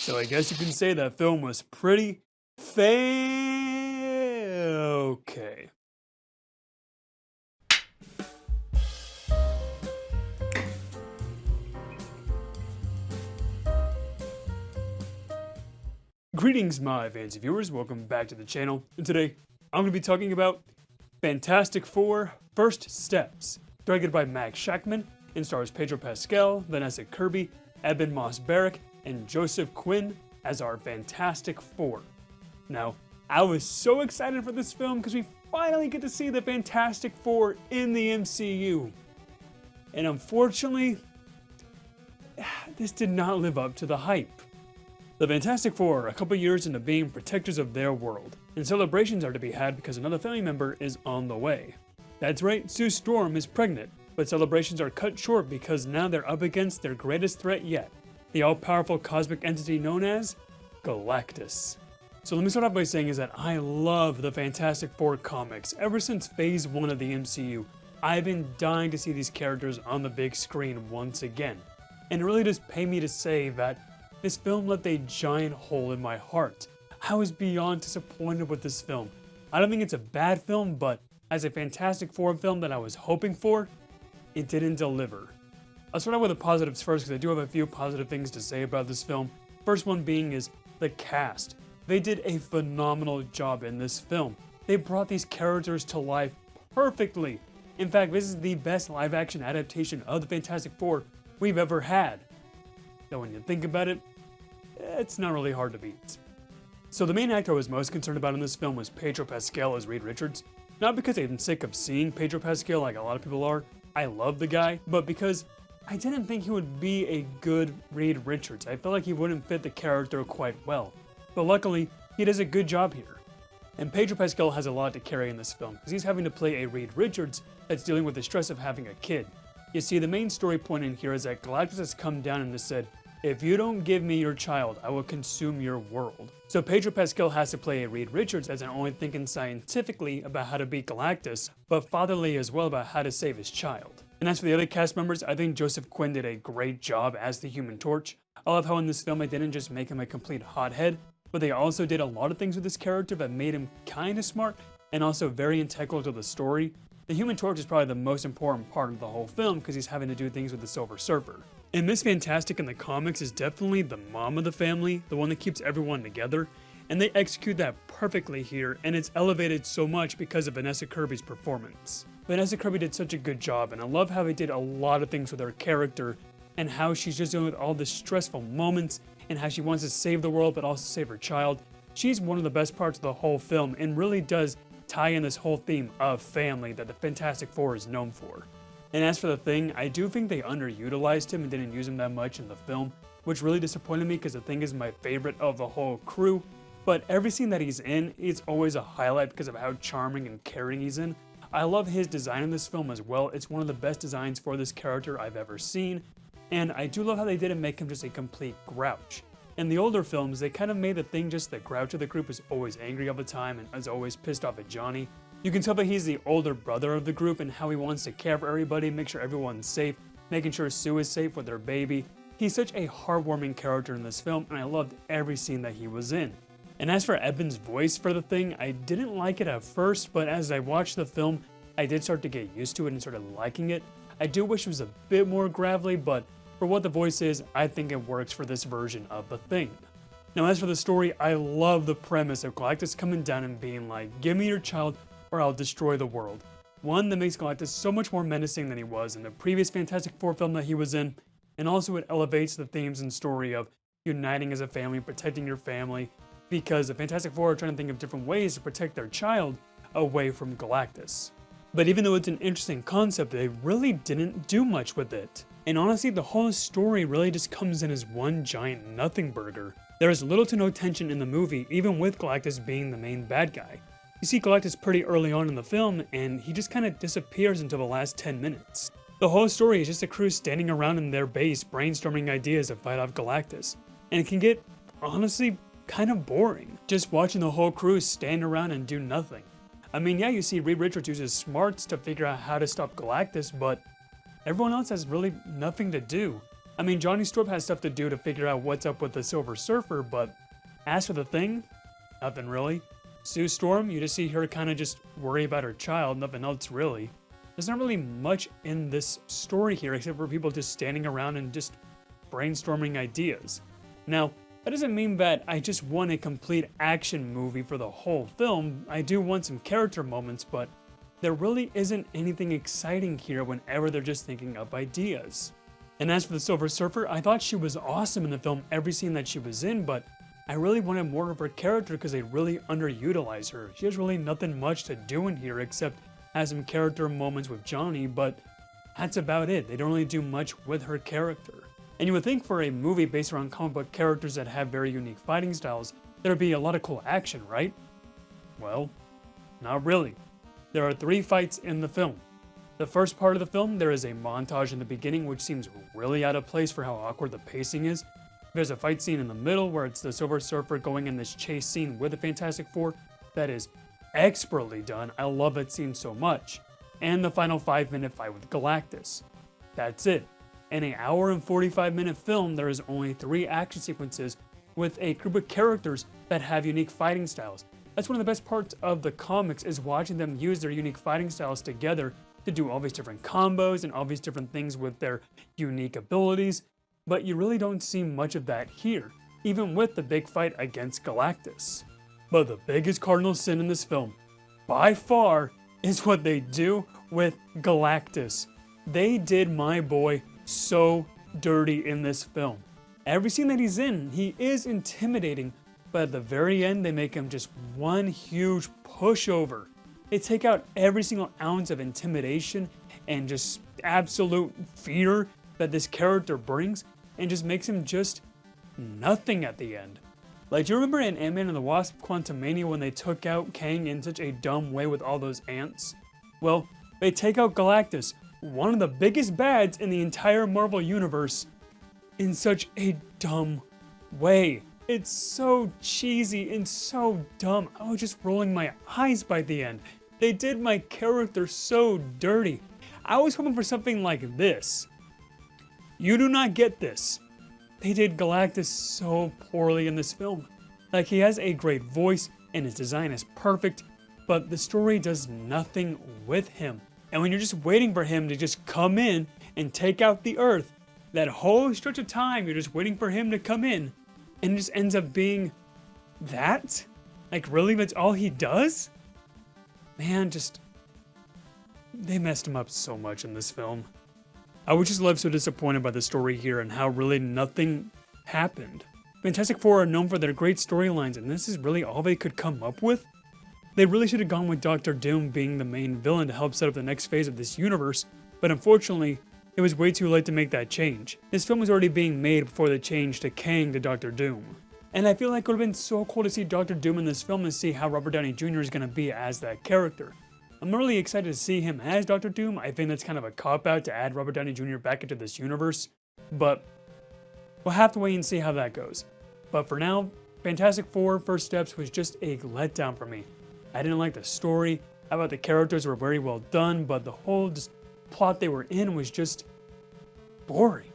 So I guess you can say that film was pretty okay. Greetings my fancy viewers, welcome back to the channel, and today I'm going to be talking about Fantastic Four First Steps, directed by Max Schachman, and stars Pedro Pascal, Vanessa Kirby, Eben Moss-Beric, and Joseph Quinn as our Fantastic Four. Now, I was so excited for this film because we finally get to see the Fantastic Four in the MCU. And unfortunately, this did not live up to the hype. The Fantastic Four are a couple years into being protectors of their world, and celebrations are to be had because another family member is on the way. That's right, Sue Storm is pregnant, but celebrations are cut short because now they're up against their greatest threat yet, the all-powerful cosmic entity known as Galactus. So let me start off by saying is that I love the Fantastic Four comics. Ever since Phase 1 of the MCU, I've been dying to see these characters on the big screen once again. And it really does pay me to say that this film left a giant hole in my heart. I was beyond disappointed with this film. I don't think it's a bad film, but as a Fantastic Four film that I was hoping for, it didn't deliver. I'll start out with the positives first because I do have a few positive things to say about this film. First one being is the cast. They did a phenomenal job in this film. They brought these characters to life perfectly. In fact, this is the best live-action adaptation of the Fantastic Four we've ever had. Though when you think about it, it's not really hard to beat. So the main actor I was most concerned about in this film was Pedro Pascal as Reed Richards. Not because I'm sick of seeing Pedro Pascal like a lot of people are, I love the guy, but because I didn't think he would be a good Reed Richards. I felt like he wouldn't fit the character quite well. But luckily, he does a good job here. And Pedro Pascal has a lot to carry in this film, because he's having to play a Reed Richards that's dealing with the stress of having a kid. You see, the main story point in here is that Galactus has come down and has said, "If you don't give me your child, I will consume your world." So Pedro Pascal has to play a Reed Richards as not only thinking scientifically about how to beat Galactus, but fatherly as well about how to save his child. And as for the other cast members, I think Joseph Quinn did a great job as the Human Torch. I love how in this film they didn't just make him a complete hothead, but they also did a lot of things with this character that made him kinda smart and also very integral to the story. The Human Torch is probably the most important part of the whole film because he's having to do things with the Silver Surfer. And Miss Fantastic in the comics is definitely the mom of the family, the one that keeps everyone together, and they execute that perfectly here, and it's elevated so much because of Vanessa Kirby's performance. Vanessa Kirby did such a good job, and I love how they did a lot of things with her character, and how she's just dealing with all the stressful moments, and how she wants to save the world but also save her child. She's one of the best parts of the whole film, and really does tie in this whole theme of family that the Fantastic Four is known for. And as for the Thing, I do think they underutilized him and didn't use him that much in the film, which really disappointed me because the Thing is my favorite of the whole crew. But every scene that he's in, it's always a highlight because of how charming and caring he's in. I love his design in this film as well. It's one of the best designs for this character I've ever seen. And I do love how they didn't make him just a complete grouch. In the older films, they kind of made the Thing just the grouch of the group, is always angry all the time and is always pissed off at Johnny. You can tell that he's the older brother of the group and how he wants to care for everybody, make sure everyone's safe, making sure Sue is safe with her baby. He's such a heartwarming character in this film, and I loved every scene that he was in. And as for Eben's voice for the Thing, I didn't like it at first, but as I watched the film, I did start to get used to it and started liking it. I do wish it was a bit more gravelly, but for what the voice is, I think it works for this version of the Thing. Now as for the story, I love the premise of Galactus coming down and being like, "Give me your child or I'll destroy the world." One that makes Galactus so much more menacing than he was in the previous Fantastic Four film that he was in, and also it elevates the themes and story of uniting as a family, protecting your family, because the Fantastic Four are trying to think of different ways to protect their child away from Galactus. But even though it's an interesting concept, they really didn't do much with it. And honestly, the whole story really just comes in as one giant nothing burger. There is little to no tension in the movie, even with Galactus being the main bad guy. You see Galactus pretty early on in the film, and he just kind of disappears until the last 10 minutes. The whole story is just a crew standing around in their base brainstorming ideas to fight off Galactus. And it can get, honestly, kind of boring, just watching the whole crew stand around and do nothing. I mean, yeah, you see Reed Richards use his smarts to figure out how to stop Galactus, but everyone else has really nothing to do. I mean, Johnny Storm has stuff to do to figure out what's up with the Silver Surfer, but as for the Thing, nothing really. Sue Storm, you just see her kind of just worry about her child, nothing else really. There's not really much in this story here except for people just standing around and just brainstorming ideas. Now, that doesn't mean that I just want a complete action movie for the whole film. I do want some character moments, but there really isn't anything exciting here whenever they're just thinking up ideas. And as for the Silver Surfer, I thought she was awesome in the film, every scene that she was in, but I really wanted more of her character because they really underutilize her. She has really nothing much to do in here except have some character moments with Johnny, but that's about it. They don't really do much with her character. And you would think for a movie based around comic book characters that have very unique fighting styles, there'd be a lot of cool action, right? Well, not really. There are 3 fights in the film. The first part of the film, there is a montage in the beginning which seems really out of place for how awkward the pacing is. There's a fight scene in the middle where it's the Silver Surfer going in this chase scene with the Fantastic Four that is expertly done. I love that scene so much. And the final 5-minute fight with Galactus. That's it. In an hour and 45-minute film, there is only 3 action sequences with a group of characters that have unique fighting styles. That's one of the best parts of the comics, is watching them use their unique fighting styles together to do all these different combos and all these different things with their unique abilities. But you really don't see much of that here, even with the big fight against Galactus. But the biggest cardinal sin in this film, by far, is what they do with Galactus. They did my boy so dirty in this film. Every scene that he's in, he is intimidating, but at the very end, they make him just one huge pushover. They take out every single ounce of intimidation and just absolute fear that this character brings and just makes him just nothing at the end. Like, do you remember in Ant-Man and the Wasp: Quantumania when they took out Kang in such a dumb way with all those ants? Well, they take out Galactus, one of the biggest bads in the entire Marvel Universe, in such a dumb way. It's so cheesy and so dumb. I was just rolling my eyes by the end. They did my character so dirty. I was hoping for something like this. You do not get this. They did Galactus so poorly in this film. Like, he has a great voice and his design is perfect, but the story does nothing with him. And when you're just waiting for him to just come in and take out the Earth, that whole stretch of time you're just waiting for him to come in, and it just ends up being that? Like, really, that's all he does? Man, they messed him up so much in this film. I was just left so disappointed by the story here and how really nothing happened. Fantastic Four are known for their great storylines, and this is really all they could come up with? They really should have gone with Doctor Doom being the main villain to help set up the next phase of this universe, but unfortunately, it was way too late to make that change. This film was already being made before the change to Kang to Doctor Doom. And I feel like it would have been so cool to see Doctor Doom in this film and see how Robert Downey Jr. is going to be as that character. I'm really excited to see him as Doctor Doom. I think that's kind of a cop-out to add Robert Downey Jr. back into this universe, but we'll have to wait and see how that goes. But for now, Fantastic Four: First Steps was just a letdown for me. I didn't like the story. I thought the characters were very well done, but the whole plot they were in was just boring.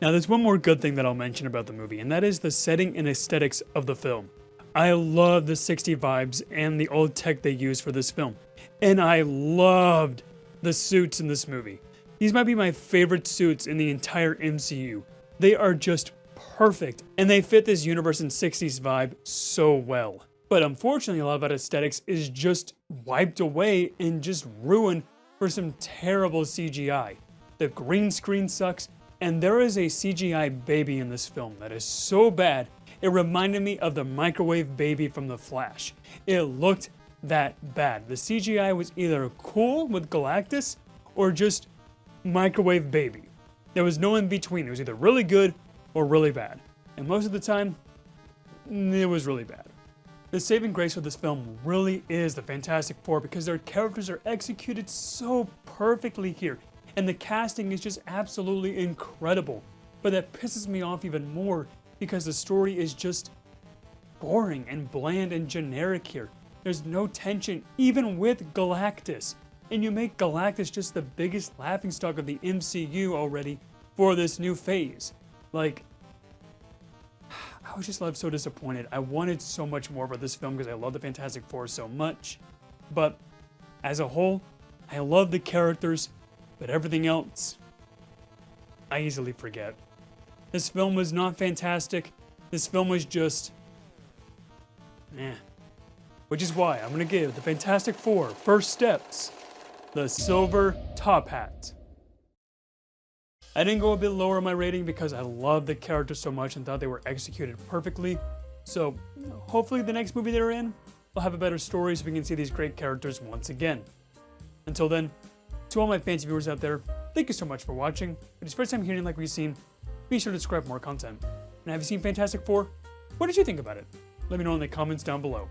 Now, there's one more good thing that I'll mention about the movie, and that is the setting and aesthetics of the film. I love the 60s vibes and the old tech they used for this film. And I loved the suits in this movie. These might be my favorite suits in the entire MCU. They are just perfect, and they fit this universe and 60s vibe so well. But unfortunately, a lot of that aesthetics is just wiped away and just ruined for some terrible CGI. The green screen sucks, and there is a CGI baby in this film that is so bad, it reminded me of the microwave baby from The Flash. It looked that bad. The CGI was either cool with Galactus or just microwave baby. There was no in between. It was either really good or really bad. And most of the time, it was really bad. The saving grace of this film really is the Fantastic Four because their characters are executed so perfectly here. And the casting is just absolutely incredible. But that pisses me off even more because the story is just boring and bland and generic here. There's no tension even with Galactus. And you make Galactus just the biggest laughingstock of the MCU already for this new phase. Like, I was just left so disappointed. I wanted so much more about this film because I love the Fantastic Four so much. But as a whole, I love the characters, but everything else, I easily forget. This film was not fantastic. This film was just, eh. Which is why I'm gonna give the Fantastic Four First Steps the silver top hat. I didn't go a bit lower in my rating because I love the characters so much and thought they were executed perfectly. So hopefully the next movie they're in will have a better story so we can see these great characters once again. Until then, to all my fancy viewers out there, thank you so much for watching. If it's your first time hearing like we've seen, be sure to subscribe for more content. And have you seen Fantastic Four? What did you think about it? Let me know in the comments down below.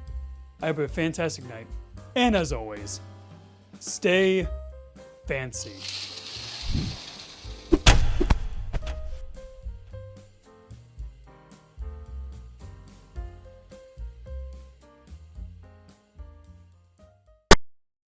I hope you have a fantastic night. And as always, stay fancy.